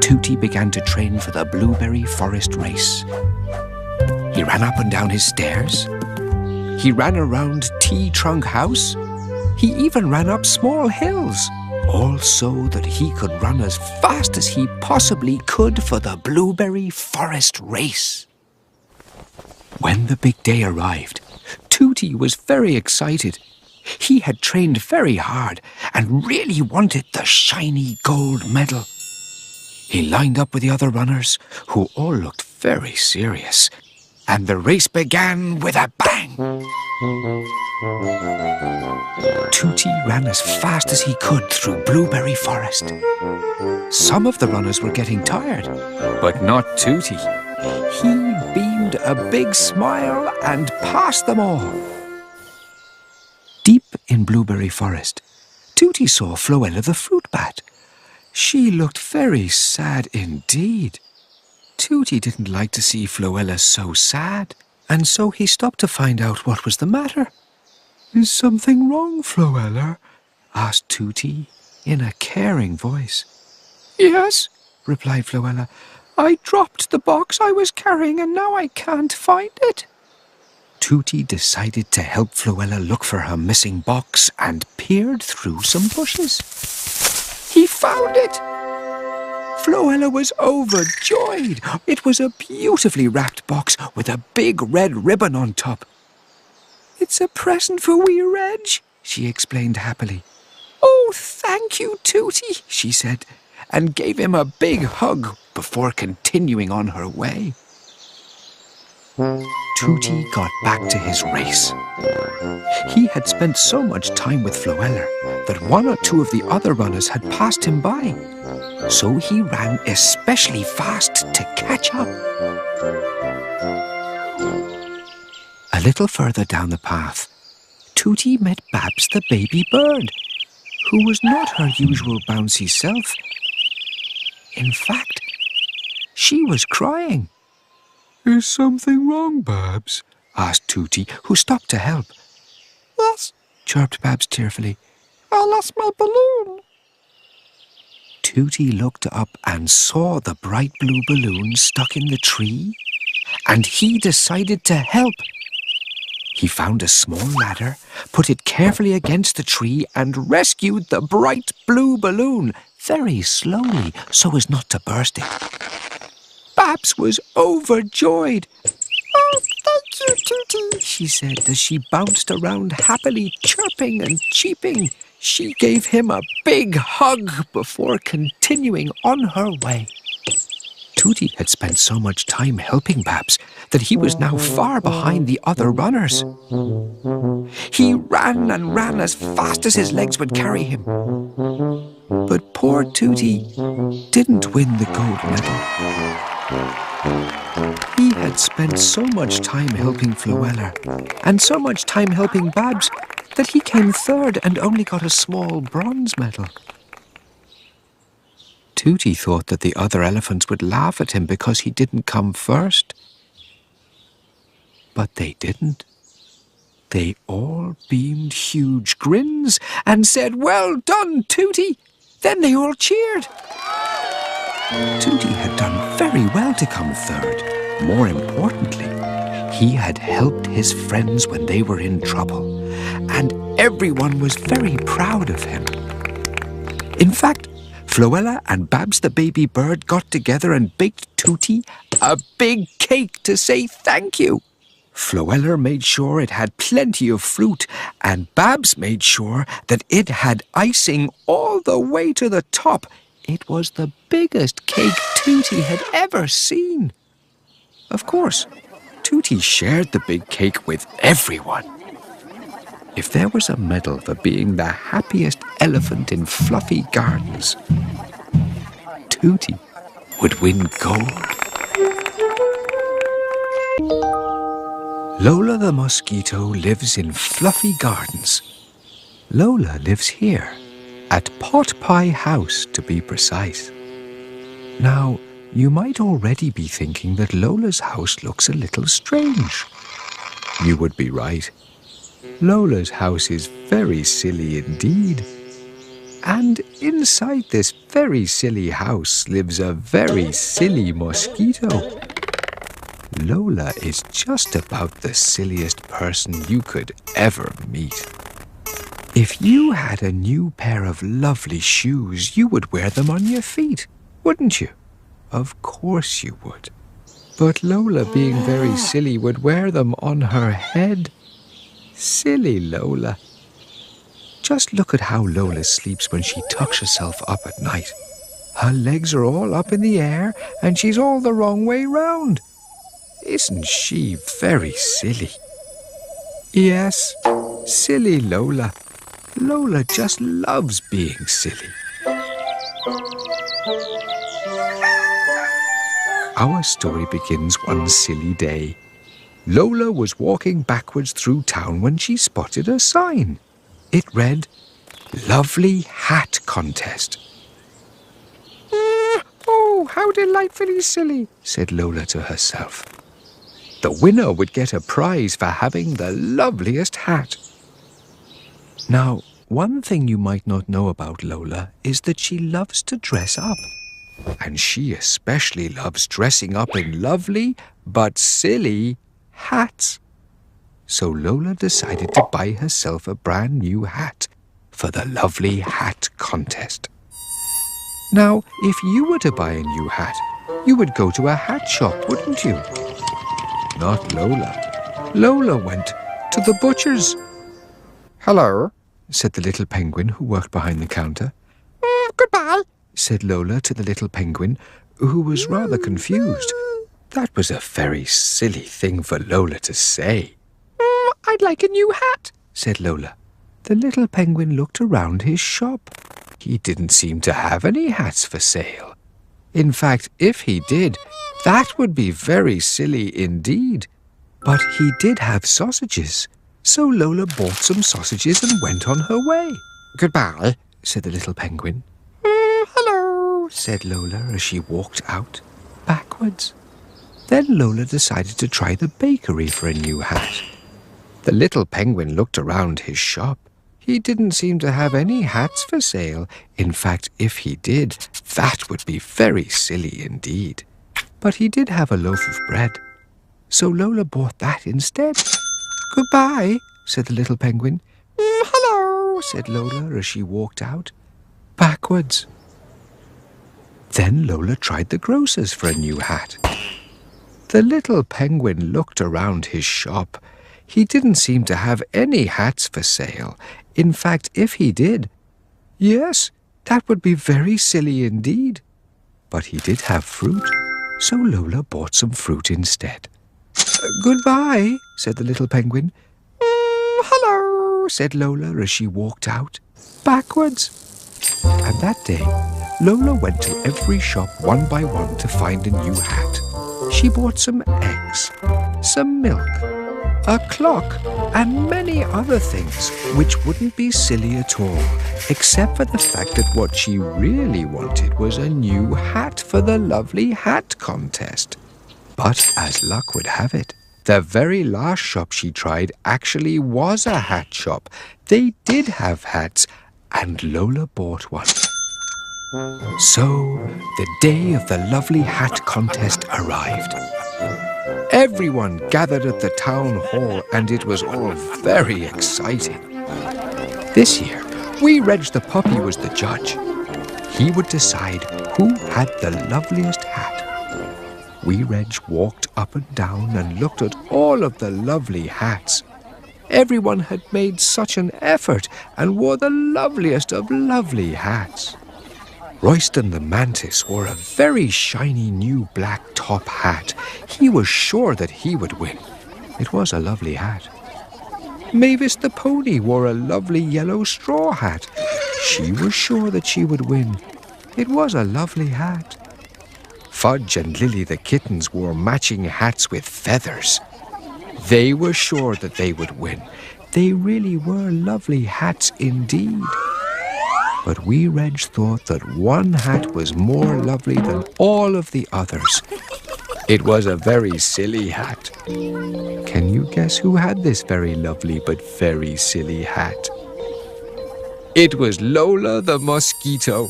Tooty began to train for the Blueberry Forest race. He ran up and down his stairs. He ran around Tea-Trunk House. He even ran up small hills, all so that he could run as fast as he possibly could for the Blueberry Forest race. When the big day arrived, Tooty was very excited. He had trained very hard and really wanted the shiny gold medal. He lined up with the other runners, who all looked very serious, and the race began with a bang. Tooty ran as fast as he could through Blueberry Forest. Some of the runners were getting tired, but not Tooty. He beamed a big smile and passed them all. Deep in Blueberry Forest, Tooty saw Floella the Fruitbat. She looked very sad indeed. Tooty didn't like to see Floella so sad, and so he stopped to find out what was the matter. "Is something wrong, Floella?" asked Tooty in a caring voice. "Yes," replied Floella. "I dropped the box I was carrying and now I can't find it." Tooty decided to help Floella look for her missing box and peered through some bushes. He found it! Floella was overjoyed. It was a beautifully wrapped box with a big red ribbon on top. "It's a present for wee Reg," she explained happily. "Oh, thank you, Tooty," she said, and gave him a big hug before continuing on her way. Tooty got back to his race. He had spent so much time with Floella that one or two of the other runners had passed him by, so he ran especially fast to catch up. A little further down the path, Tooty met Babs the baby bird, who was not her usual bouncy self. In fact, she was crying. "Is something wrong, Babs?" asked Tooty, who stopped to help. "Yes," chirped Babs tearfully. "I lost my balloon." Tooty looked up and saw the bright blue balloon stuck in the tree, and he decided to help. He found a small ladder, put it carefully against the tree, and rescued the bright blue balloon very slowly so as not to burst it. Babs was overjoyed. "Oh, thank Tooty, she said as she bounced around happily, chirping and cheeping. She gave him a big hug before continuing on her way. Tooty had spent so much time helping Babs that he was now far behind the other runners. He ran and ran as fast as his legs would carry him. But poor Tooty didn't win the gold medal. He had spent so much time helping Floella and so much time helping Babs that he came third and only got a small bronze medal. Tooty thought that the other elephants would laugh at him because he didn't come first. But they didn't. They all beamed huge grins and said, "Well done, Tooty!" Then they all cheered. Tooty had done very well to come third. More importantly, he had helped his friends when they were in trouble, and everyone was very proud of him. In fact, Floella and Babs the baby bird got together and baked Tooty a big cake to say thank you. Floella made sure it had plenty of fruit, and Babs made sure that it had icing all the way to the top. It was the biggest cake Tooty had ever seen. Of course, Tooty shared the big cake with everyone. If there was a medal for being the happiest elephant in Fluffy Gardens, Tooty would win gold. Lola the Mosquito lives in Fluffy Gardens. Lola lives here, at Pot Pie House to be precise. Now, you might already be thinking that Lola's house looks a little strange. You would be right. Lola's house is very silly indeed. And inside this very silly house lives a very silly mosquito. Lola is just about the silliest person you could ever meet. If you had a new pair of lovely shoes, you would wear them on your feet, wouldn't you? Of course you would. But Lola, being very silly, would wear them on her head. Silly Lola. Just look at how Lola sleeps when she tucks herself up at night. Her legs are all up in the air and she's all the wrong way round. Isn't she very silly? Yes, silly Lola. Lola just loves being silly. Our story begins one silly day. Lola was walking backwards through town when she spotted a sign. It read, "Lovely Hat Contest." Oh, how delightfully silly, said Lola to herself. The winner would get a prize for having the loveliest hat. Now, one thing you might not know about Lola is that she loves to dress up. And she especially loves dressing up in lovely but silly hats. So Lola decided to buy herself a brand new hat for the Lovely Hat Contest. Now, if you were to buy a new hat, you would go to a hat shop, wouldn't you? Not Lola. Lola went to the butcher's. "Hello," said the little penguin who worked behind the counter. "Goodbye," said Lola to the little penguin, who was rather confused. That was a very silly thing for Lola to say. "I'd like a new hat," said Lola. The little penguin looked around his shop. He didn't seem to have any hats for sale. In fact, if he did, that would be very silly indeed. But he did have sausages, so Lola bought some sausages and went on her way. "Goodbye," said the little penguin. "Hello," said Lola as she walked out, backwards. Then Lola decided to try the bakery for a new hat. The little penguin looked around his shop. He didn't seem to have any hats for sale. In fact, if he did, that would be very silly indeed. But he did have a loaf of bread, so Lola bought that instead. "Goodbye," said the little penguin. "Hello," said Lola as she walked out, backwards. Then Lola tried the grocer's for a new hat. The little penguin looked around his shop. He didn't seem to have any hats for sale. In fact, if he did, yes, that would be very silly indeed. But he did have fruit, so Lola bought some fruit instead. Goodbye, said the little penguin. Hello, said Lola as she walked out, backwards. And that day, Lola went to every shop one by one to find a new hat. She bought some eggs, some milk, a clock, and many other things which wouldn't be silly at all, except for the fact that what she really wanted was a new hat for the lovely hat contest. But as luck would have it, the very last shop she tried actually was a hat shop. They did have hats, and Lola bought one. So the day of the lovely hat contest arrived. Everyone gathered at the town hall, and it was all very exciting. This year, Reg the Puppy was the judge. He would decide who had the loveliest hat. Reg walked up and down and looked at all of the lovely hats. Everyone had made such an effort and wore the loveliest of lovely hats. Royston the mantis wore a very shiny new black top hat. He was sure that he would win. It was a lovely hat. Mavis the pony wore a lovely yellow straw hat. She was sure that she would win. It was a lovely hat. Fudge and Lily the kittens wore matching hats with feathers. They were sure that they would win. They really were lovely hats indeed. But Reg thought that one hat was more lovely than all of the others. It was a very silly hat. Can you guess who had this very lovely but very silly hat? It was Lola the Mosquito.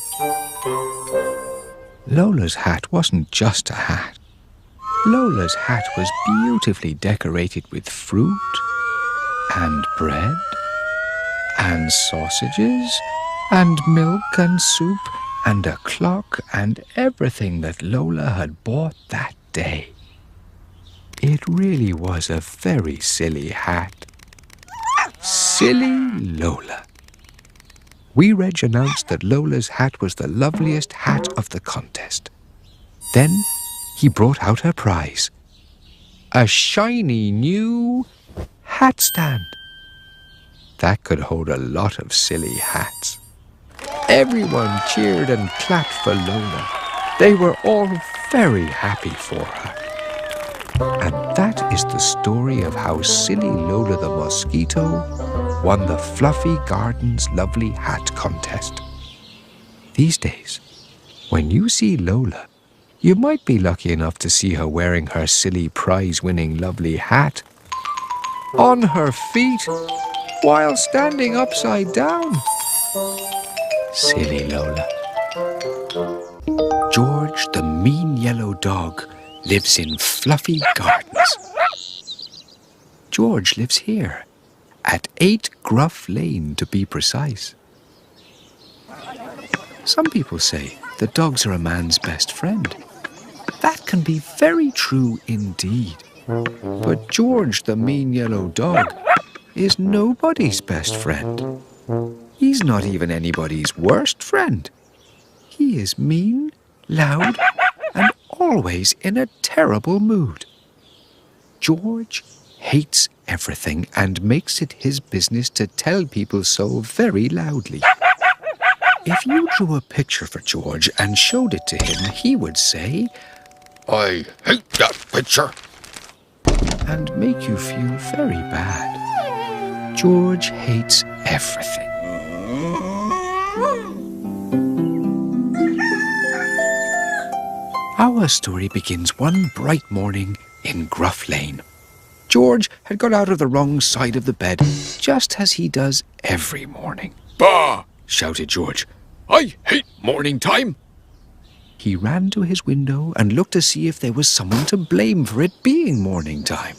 Lola's hat wasn't just a hat. Lola's hat was beautifully decorated with fruit and bread and sausages and milk and soup and a clock and everything that Lola had bought that day. It really was a very silly hat. Silly Lola. Reg announced that Lola's hat was the loveliest hat of the contest. Then he brought out her prize, a shiny new hat stand. That could hold a lot of silly hats. Everyone cheered and clapped for Lola. They were all very happy for her. And that is the story of how silly Lola the Mosquito won the Fluffy Garden's lovely hat contest. These days, when you see Lola, you might be lucky enough to see her wearing her silly prize-winning lovely hat on her feet while standing upside down. Silly Lola. George, the mean yellow dog, lives in Fluffy Gardens. George lives here, at 8 Gruff Lane to be precise. Some people say that dogs are a man's best friend. That can be very true indeed. But George, the mean yellow dog, is nobody's best friend. He's not even anybody's worst friend. He is mean, loud, and always in a terrible mood. George hates everything and makes it his business to tell people so very loudly. If you drew a picture for George and showed it to him, he would say, "I hate that picture," and make you feel very bad. George hates everything. Our story begins one bright morning in Gruff Lane. George had got out of the wrong side of the bed, just as he does every morning. "Bah!" shouted George. "I hate morning time." He ran to his window and looked to see if there was someone to blame for it being morning time.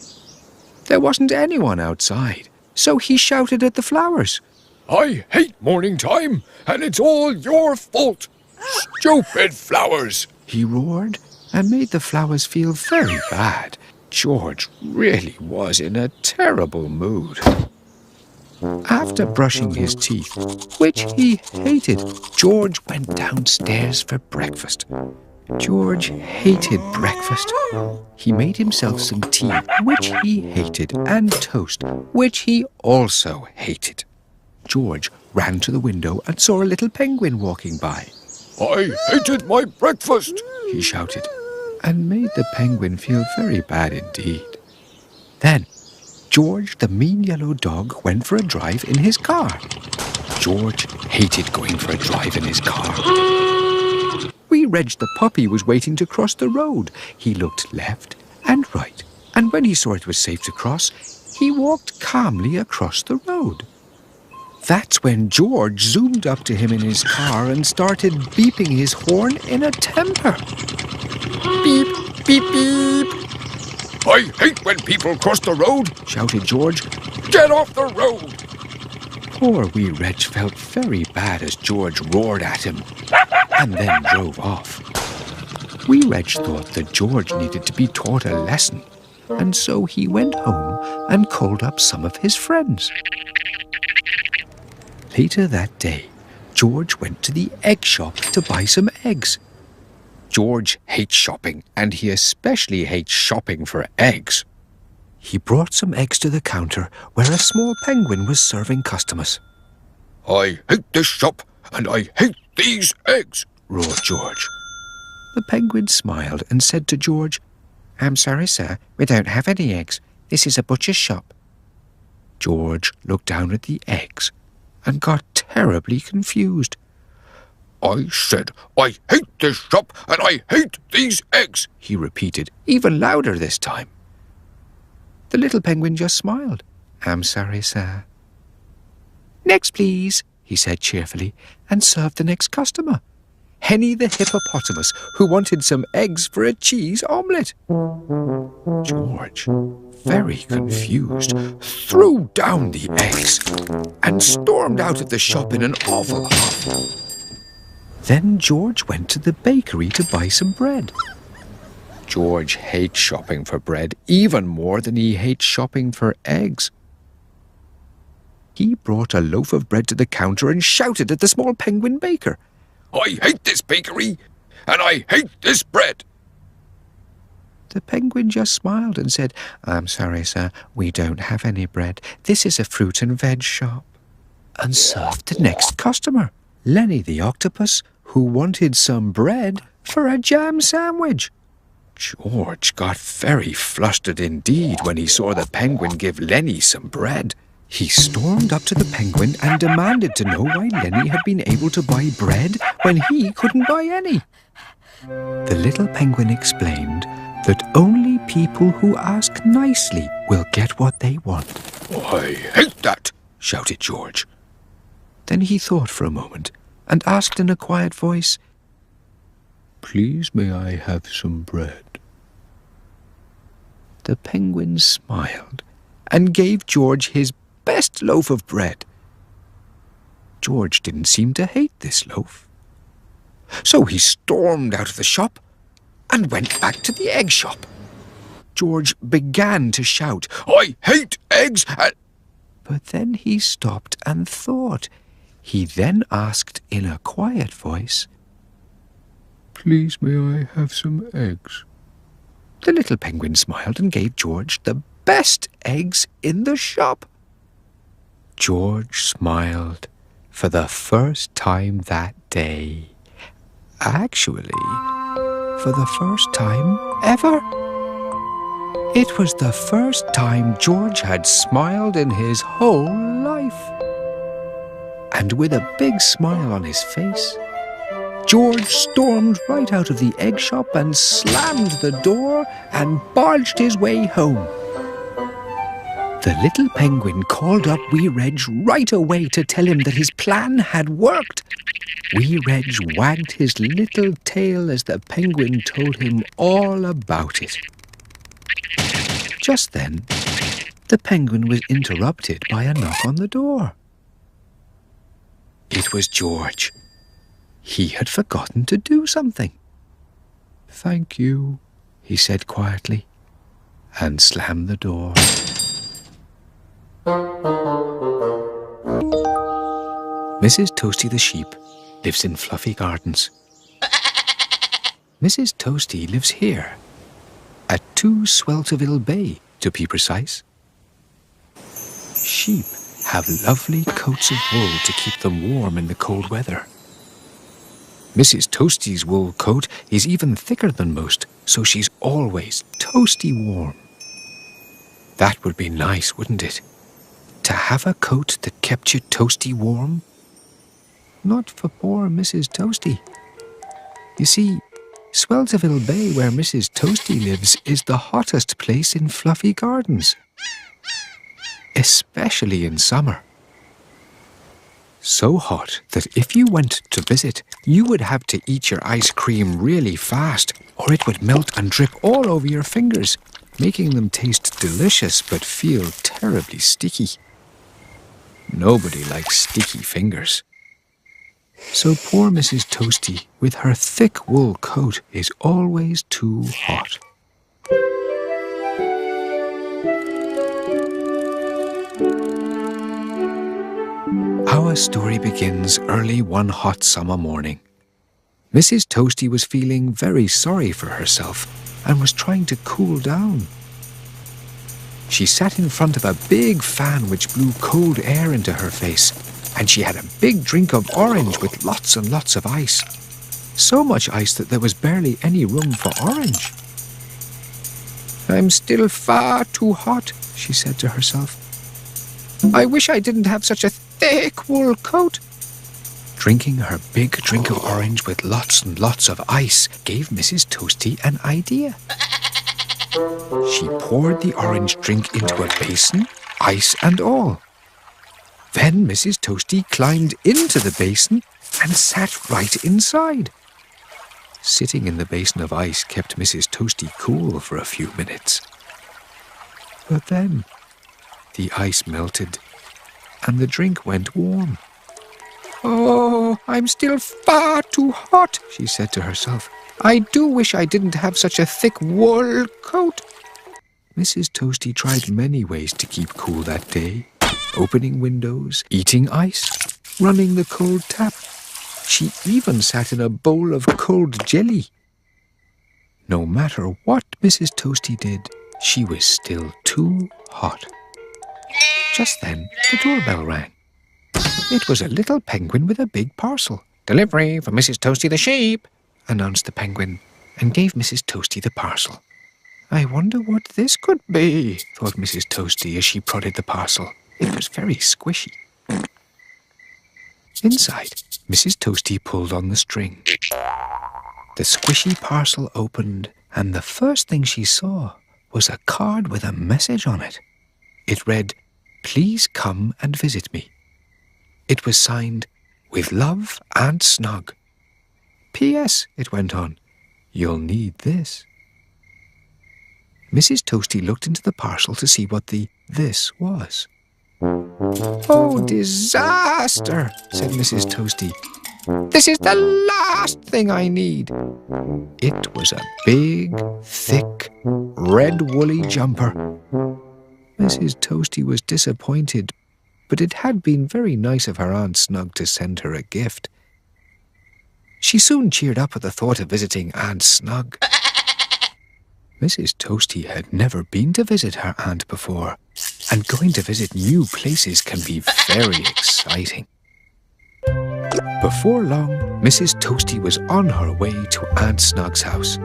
There wasn't anyone outside, so he shouted at the flowers. "I hate morning time, and it's all your fault. Stupid flowers!" He roared and made the flowers feel very bad. George really was in a terrible mood. After brushing his teeth, which he hated, George went downstairs for breakfast. George hated breakfast. He made himself some tea, which he hated, and toast, which he also hated. George ran to the window and saw a little penguin walking by. "I hated my breakfast," he shouted, and made the penguin feel very bad indeed. Then George the mean yellow dog went for a drive in his car. George hated going for a drive in his car. Reg the puppy was waiting to cross the road. He looked left and right, and when he saw it was safe to cross, he walked calmly across the road. That's when George zoomed up to him in his car and started beeping his horn in a temper. Beep, beep, beep. "I hate when people cross the road," shouted George. "Get off the road!" Poor wee Reg felt very bad as George roared at him and then drove off. Wee Reg thought that George needed to be taught a lesson, and so he went home and called up some of his friends. Later that day, George went to the egg shop to buy some eggs. George hates shopping, and he especially hates shopping for eggs. He brought some eggs to the counter where a small penguin was serving customers. "I hate this shop, and I hate these eggs," roared George. The penguin smiled and said to George, "I'm sorry, sir, we don't have any eggs. This is a butcher's shop." George looked down at the eggs and got terribly confused. "I said I hate this shop, and I hate these eggs," he repeated, even louder this time. The little penguin just smiled. "I'm sorry, sir." "Next, please," he said cheerfully, and served the next customer, Henny the hippopotamus, who wanted some eggs for a cheese omelette. George, very confused, threw down the eggs and stormed out of the shop in an awful huff. Then George went to the bakery to buy some bread. George hates shopping for bread even more than he hates shopping for eggs. He brought a loaf of bread to the counter and shouted at the small penguin baker, "I hate this bakery, and I hate this bread." The penguin just smiled and said, "I'm sorry, sir, we don't have any bread. This is a fruit and veg shop," and served the next customer, Lenny the octopus, who wanted some bread for a jam sandwich. George got very flustered indeed when he saw the penguin give Lenny some bread. He stormed up to the penguin and demanded to know why Lenny had been able to buy bread when he couldn't buy any. The little penguin explained that only people who ask nicely will get what they want. "I hate that," shouted George. Then he thought for a moment and asked in a quiet voice, "Please, may I have some bread?" The penguin smiled and gave George his best loaf of bread. George didn't seem to hate this loaf. So he stormed out of the shop and went back to the egg shop. George began to shout, "I hate eggs," but then he stopped and thought. He then asked in a quiet voice, "Please, may I have some eggs?" The little penguin smiled and gave George the best eggs in the shop. George smiled for the first time that day. Actually, for the first time ever. It was the first time George had smiled in his whole life. And with a big smile on his face, George stormed right out of the egg shop and slammed the door and barged his way home. The little penguin called up Wee Reg right away to tell him that his plan had worked. Wee Reg wagged his little tail as the penguin told him all about it. Just then, the penguin was interrupted by a knock on the door. It was George. He had forgotten to do something. "Thank you," he said quietly, and slammed the door. Mrs. Toasty the Sheep lives in fluffy gardens. Mrs. Toasty lives here, at 2 Swelterville Bay, to be precise. Sheep have lovely coats of wool to keep them warm in the cold weather. Mrs. Toasty's wool coat is even thicker than most, so she's always toasty warm. That would be nice, wouldn't it? To have a coat that kept you toasty warm? Not for poor Mrs. Toasty. You see, Swelterville Bay, where Mrs. Toasty lives, is the hottest place in fluffy gardens, especially in summer. So hot that if you went to visit, you would have to eat your ice cream really fast, or it would melt and drip all over your fingers, making them taste delicious but feel terribly sticky. Nobody likes sticky fingers. So poor Mrs. Toasty, with her thick wool coat, is always too hot. Our story begins early one hot summer morning. Mrs. Toasty was feeling very sorry for herself and was trying to cool down. She sat in front of a big fan which blew cold air into her face, and she had a big drink of orange with lots and lots of ice. So much ice that there was barely any room for orange. "I'm still far too hot," she said to herself. "I wish I didn't have such a thick wool coat." Drinking her big drink of orange with lots and lots of ice gave Mrs. Toasty an idea. She poured the orange drink into a basin, ice and all. Then Mrs. Toasty climbed into the basin and sat right inside. Sitting in the basin of ice kept Mrs. Toasty cool for a few minutes. But then the ice melted and the drink went warm. "Oh, I'm still far too hot," she said to herself. "I do wish I didn't have such a thick wool coat." Mrs. Toasty tried many ways to keep cool that day. Opening windows, eating ice, running the cold tap. She even sat in a bowl of cold jelly. No matter what Mrs. Toasty did, she was still too hot. Just then, the doorbell rang. It was a little penguin with a big parcel. "Delivery for Mrs. Toasty the Sheep," announced the penguin, and gave Mrs. Toasty the parcel. "I wonder what this could be," thought Mrs. Toasty as she prodded the parcel. It was very squishy. Inside, Mrs. Toasty pulled on the string. The squishy parcel opened, and the first thing she saw was a card with a message on it. It read, "Please come and visit me." It was signed, "With love, Aunt Snug." "P.S.," it went on, "You'll need this." Mrs. Toasty looked into the parcel to see what the "this" was. "Oh, disaster," said Mrs. Toasty. "This is the last thing I need." It was a big, thick, red woolly jumper. Mrs. Toasty was disappointed, but it had been very nice of her Aunt Snug to send her a gift. She soon cheered up at the thought of visiting Aunt Snug. Mrs. Toasty had never been to visit her aunt before, and going to visit new places can be very exciting. Before long, Mrs. Toasty was on her way to Aunt Snug's house.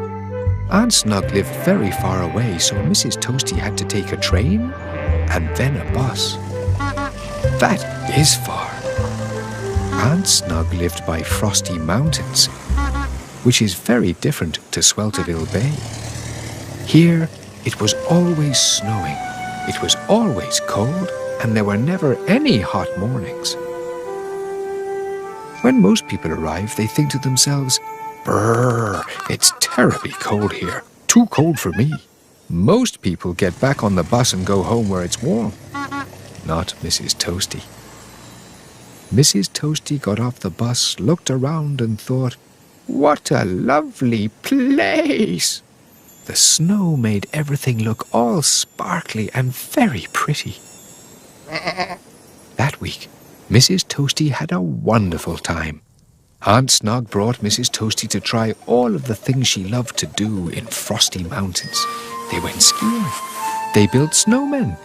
Aunt Snug lived very far away, so Mrs. Toasty had to take a train and then a bus. That is far. Aunt Snug lived by Frosty Mountains, which is very different to Swelterville Bay. Here, it was always snowing, it was always cold, and there were never any hot mornings. When most people arrive, they think to themselves, "Brrr, it's terribly cold here, too cold for me." Most people get back on the bus and go home where it's warm. Not Mrs. Toasty. Mrs. Toasty got off the bus, looked around and thought, What a lovely place! The snow made everything look all sparkly and very pretty. That week, Mrs. Toasty had a wonderful time. Aunt Snog brought Mrs. Toasty to try all of the things she loved to do in frosty mountains. They went skiing. They built snowmen.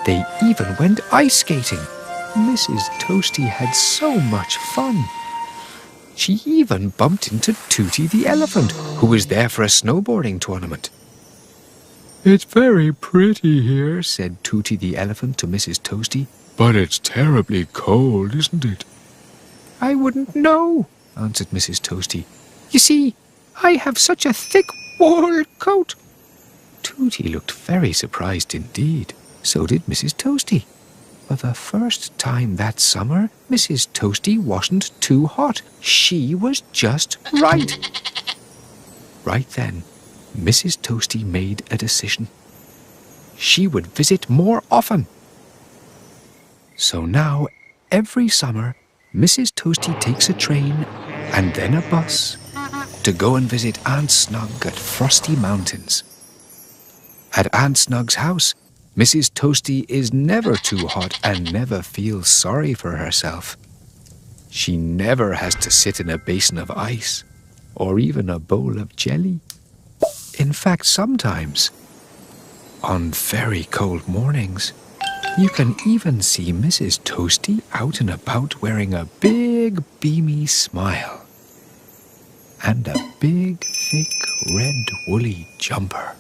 They even went ice skating. Mrs. Toasty had so much fun. She even bumped into Tooty the Elephant, who was there for a snowboarding tournament. "It's very pretty here," said Tooty the Elephant to Mrs. Toasty. "But it's terribly cold, isn't it?" "I wouldn't know," answered Mrs. Toasty. "You see, I have such a thick wool coat." Tooty looked very surprised indeed. So did Mrs. Toasty. For the first time that summer, Mrs. Toasty wasn't too hot. She was just right. Right then, Mrs. Toasty made a decision. She would visit more often. So now, every summer, Mrs. Toasty takes a train and then a bus to go and visit Aunt Snog at Frosty Mountains. At Aunt Snog's house, Mrs. Toasty is never too hot and never feels sorry for herself. She never has to sit in a basin of ice or even a bowl of jelly. In fact, sometimes, on very cold mornings, you can even see Mrs. Toasty out and about wearing a big, beamy smile and a big, thick, red, woolly jumper.